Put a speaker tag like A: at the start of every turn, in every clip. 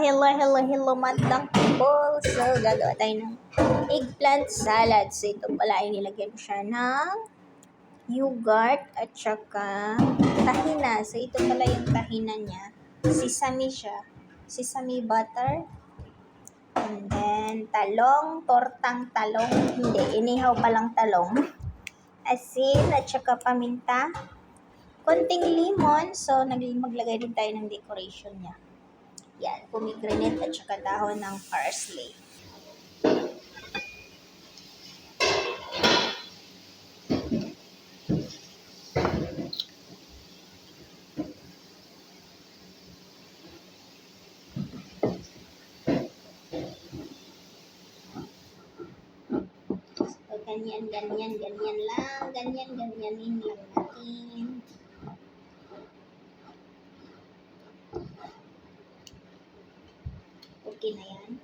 A: Hello, madlang people. So, gagawa tayo ng eggplant salad. So, ito pala ay nilagyan siya ng yogurt at saka tahina. So, ito pala yung tahina niya. Sesame siya. Sesame butter. And then, talong. Tortang talong. Hindi, inihaw palang talong. Asin at saka paminta. Konting lemon. So, maglagay din tayo ng decoration niya. Yan, pomegranate at saka dahon ng parsley. So, ganyan lang. Ganyanin lang natin. Okay na yan.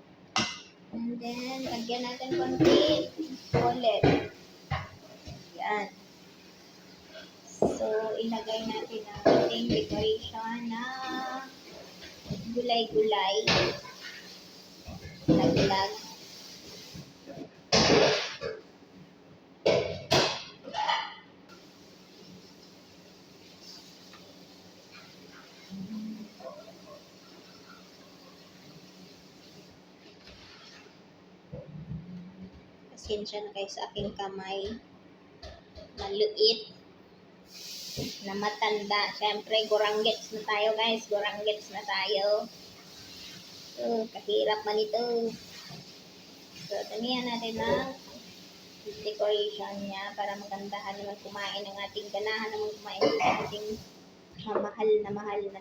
A: And then, lagyan natin konti ulit. Yan. So, ilagay natin ang ating decoration na gulay-gulay. Laglag. Pasensya na kayo sa aking kamay. Maluit. Na matanda. Siyempre, guranggets na tayo guys. Guranggets na tayo. So, kahirap man ito. So, damihan natin ng decoration niya para magandahan naman kumain ng ating ganahan naman kumain ng ating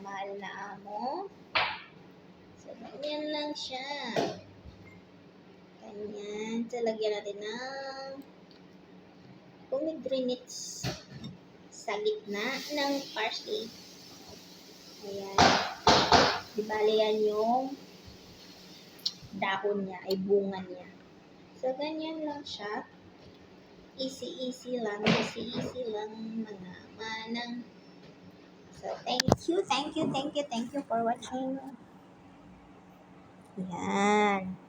A: mahal na amo. So, ganyan lang siya. Ganyan. So, lagyan natin ng pomegranate sa gitna ng parsley. Ayan. Di bale yan yung dahon niya, ay bunga niya. So, ganyan lang siya. Easy lang mga manang. So, thank you for watching. Yan.